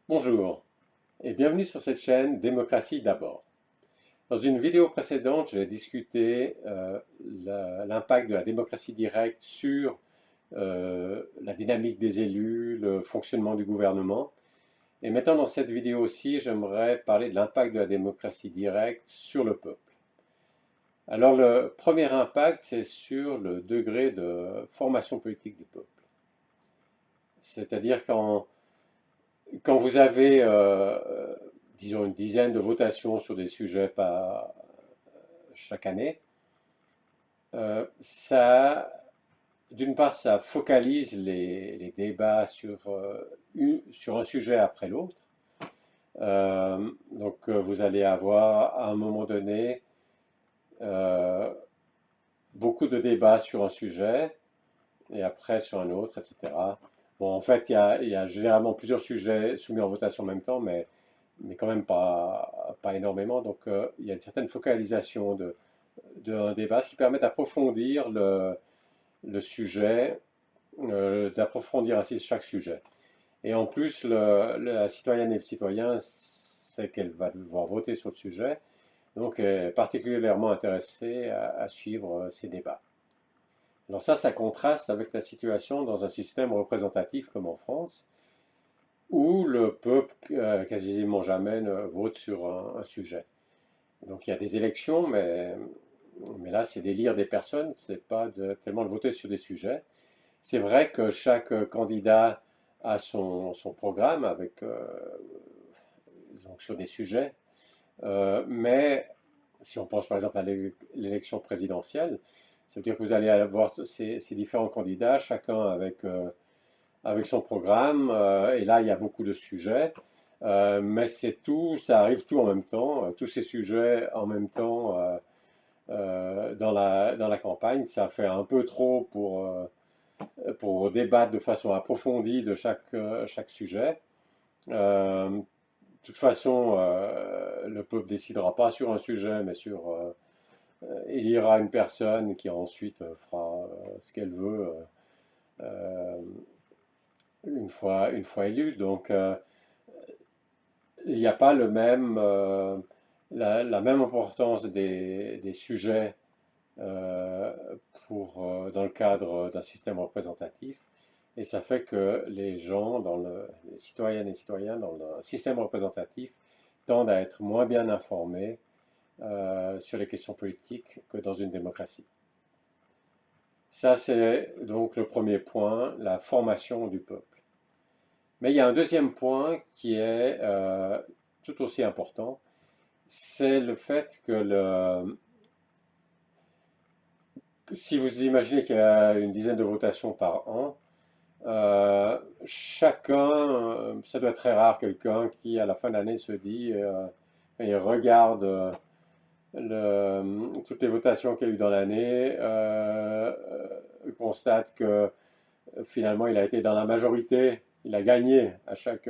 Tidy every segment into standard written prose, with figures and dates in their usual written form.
Bonjour et bienvenue sur cette chaîne Démocratie d'abord. Dans une vidéo précédente, j'ai discuté l'impact de la démocratie directe sur la dynamique des élus, le fonctionnement du gouvernement. Et maintenant, dans cette vidéo aussi, j'aimerais parler de l'impact de la démocratie directe sur le peuple. Alors, le premier impact, c'est sur le degré de formation politique du peuple. C'est-à-dire quand vous avez, disons, une dizaine de votations sur des sujets chaque année, ça, d'une part, ça focalise les débats sur un sujet après l'autre. Donc, vous allez avoir à un moment donné euh, beaucoup de débats sur un sujet et après sur un autre, etc. Bon, en fait, il y a généralement plusieurs sujets soumis en votation en même temps, mais quand même pas énormément. Donc, il y a une certaine focalisation d'un débat, ce qui permet d'approfondir le sujet, d'approfondir ainsi chaque sujet. Et en plus, la citoyenne et le citoyen sait qu'elle va devoir voter sur le sujet, donc est particulièrement intéressée à suivre ces débats. Alors ça contraste avec la situation dans un système représentatif comme en France, où le peuple quasiment jamais ne vote sur un sujet. Donc il y a des élections, mais là c'est d'élire des personnes, c'est pas tellement de voter sur des sujets. C'est vrai que chaque candidat a son programme donc sur des sujets, mais si on pense par exemple à l'élection présidentielle, ça veut dire que vous allez avoir ces différents candidats, chacun avec son programme, et là il y a beaucoup de sujets. Mais c'est tout, ça arrive tout en même temps, tous ces sujets en même temps dans la campagne. Ça fait un peu trop pour débattre de façon approfondie de chaque sujet. De toute façon, le peuple décidera pas sur un sujet, mais il y aura une personne qui ensuite fera ce qu'elle veut euh, une fois élue. Donc, il n'y a pas la même importance des sujets euh, dans le cadre d'un système représentatif. Et ça fait que les gens, les citoyennes et citoyens dans le système représentatif, tendent à être moins bien informés sur les questions politiques que dans une démocratie. Ça, c'est donc le premier point, la formation du peuple. Mais il y a un deuxième point qui est tout aussi important, c'est le fait si vous imaginez qu'il y a une dizaine de votations par an, chacun, ça doit être très rare quelqu'un qui à la fin de l'année se dit, il regarde toutes les votations qu'il y a eu dans l'année, constate que finalement il a été dans la majorité, il a gagné à chaque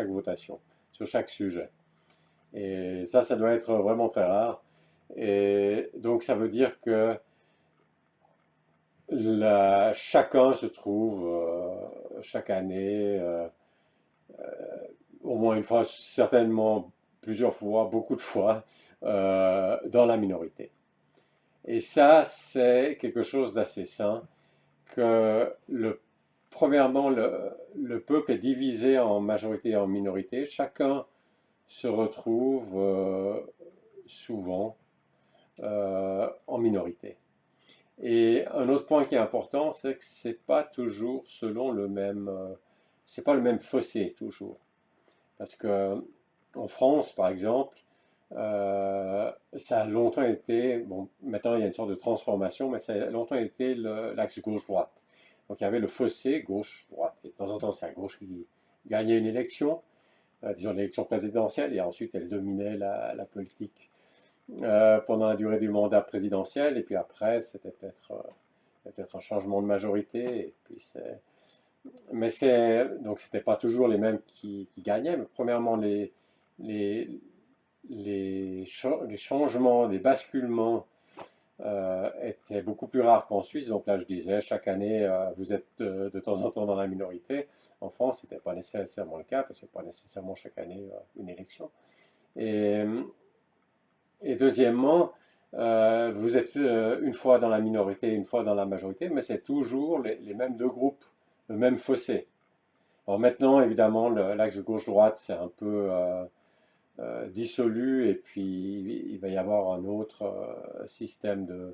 votation, sur chaque sujet. Et ça doit être vraiment très rare. Et donc ça veut dire que chacun se trouve chaque année, au moins une fois, certainement plusieurs fois, beaucoup de fois, dans la minorité. Et ça, c'est quelque chose d'assez sain, que premièrement, le peuple est divisé en majorité et en minorité. Chacun se retrouve souvent en minorité. Et un autre point qui est important, c'est que c'est pas toujours selon c'est pas le même fossé toujours. Parce que en France, par exemple, ça a longtemps été, bon, maintenant il y a une sorte de transformation, mais ça a longtemps été l'axe gauche-droite. Donc il y avait le fossé gauche-droite. Et de temps en temps, c'est la gauche qui gagnait une élection, disons l'élection présidentielle, et ensuite elle dominait la politique pendant la durée du mandat présidentiel, et puis après, c'était peut-être un changement de majorité, et puis donc c'était pas toujours les mêmes qui gagnaient, mais premièrement, les changements, les basculements était beaucoup plus rare qu'en Suisse. Donc là, je disais, chaque année, vous êtes de temps en temps dans la minorité. En France, ce n'était pas nécessairement le cas, parce que ce n'est pas nécessairement chaque année une élection. Et, et deuxièmement, vous êtes une fois dans la minorité, une fois dans la majorité, mais c'est toujours les mêmes deux groupes, le même fossé. Alors maintenant, évidemment, l'axe gauche-droite, c'est un peu dissolu, et puis il va y avoir un autre système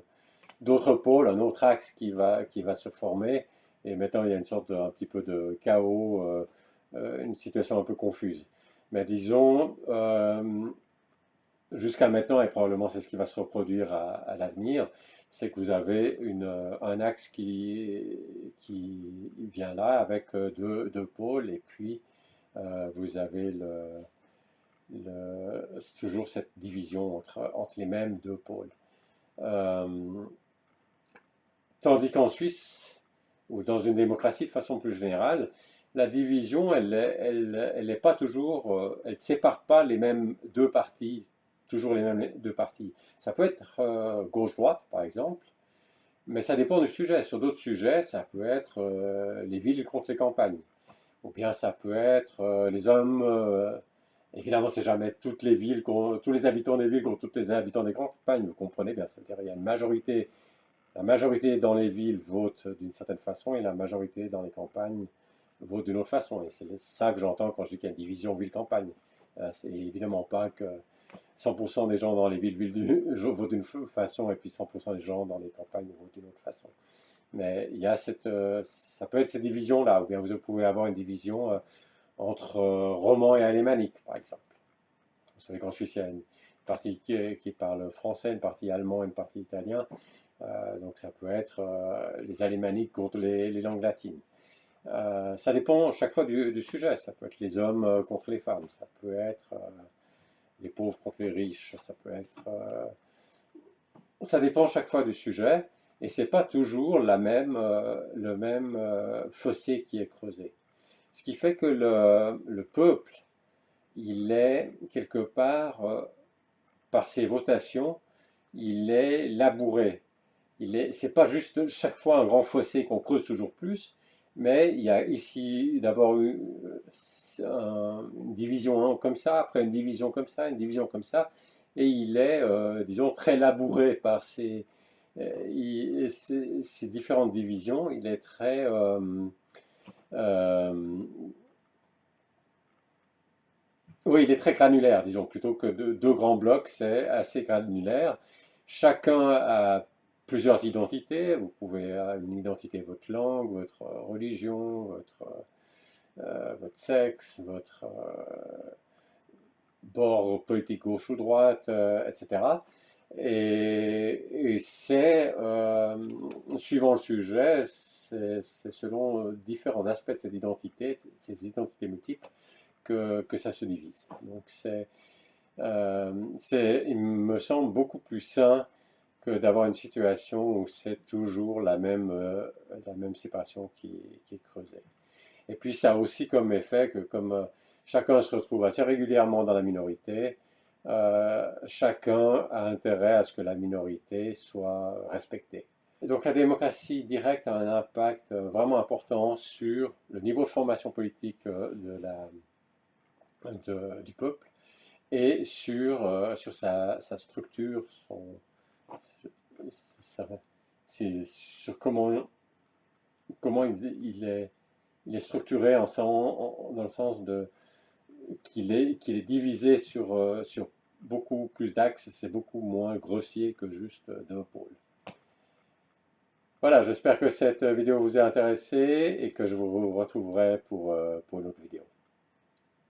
d'autres pôles, un autre axe qui va se former. Et maintenant, il y a une sorte un petit peu de chaos, une situation un peu confuse. Mais disons, jusqu'à maintenant, et probablement c'est ce qui va se reproduire à l'avenir, c'est que vous avez un axe qui vient là avec deux pôles, et puis vous avez toujours cette division entre les mêmes deux pôles. Euh, Tandis qu'en Suisse, ou dans une démocratie de façon plus générale, la division, elle n'est pas toujours, elle ne sépare pas les mêmes deux partis, toujours les mêmes deux partis. Ça peut être gauche-droite, par exemple, mais ça dépend du sujet. Sur d'autres sujets, ça peut être les villes contre les campagnes, ou bien ça peut être les hommes. Évidemment, c'est jamais toutes les villes, tous les habitants des villes contre tous les habitants des campagnes. Vous comprenez bien, c'est-à-dire il y a une majorité. La majorité dans les villes vote d'une certaine façon et la majorité dans les campagnes vote d'une autre façon. Et c'est ça que j'entends quand je dis qu'il y a une division ville-campagne. C'est évidemment pas que 100% des gens dans les villes votent d'une façon et puis 100% des gens dans les campagnes votent d'une autre façon. Mais il y a ça peut être cette division-là, ou bien vous pouvez avoir une division entre roman et alémanique, par exemple. Vous savez qu'en Suisse, il y a une partie qui parle français, une partie allemand, une partie italien. Donc ça peut être les alémaniques contre les langues latines. Ça dépend chaque fois du sujet. Ça peut être les hommes contre les femmes. Ça peut être les pauvres contre les riches. Ça peut être. Ça dépend chaque fois du sujet. Et c'est pas toujours le même fossé qui est creusé. Ce qui fait que le peuple, il est quelque part, par ses votations, il est labouré. C'est pas juste chaque fois un grand fossé qu'on creuse toujours plus, mais il y a ici d'abord une division comme ça, après une division comme ça, une division comme ça, et il est, disons, très labouré par ces différentes divisions. Il est très, euh, oui, il est très granulaire, disons, plutôt que deux grands blocs, c'est assez granulaire. Chacun a plusieurs identités. Vous pouvez avoir une identité, votre langue, votre religion, votre sexe, votre bord politique gauche ou droite, etc. Et c'est, suivant le sujet, c'est selon différents aspects de cette identité, ces identités multiples, que ça se divise. Donc il me semble beaucoup plus sain que d'avoir une situation où c'est toujours la même séparation qui est creusée. Et puis ça a aussi comme effet que comme chacun se retrouve assez régulièrement dans la minorité, chacun a intérêt à ce que la minorité soit respectée. Et donc la démocratie directe a un impact vraiment important sur le niveau de formation politique du peuple et sur sa structure, sa- sur comment il est structuré dans le sens qu'il est divisé sur beaucoup plus d'axes, c'est beaucoup moins grossier que juste deux pôles. Voilà, j'espère que cette vidéo vous a intéressé et que je vous retrouverai pour une autre vidéo.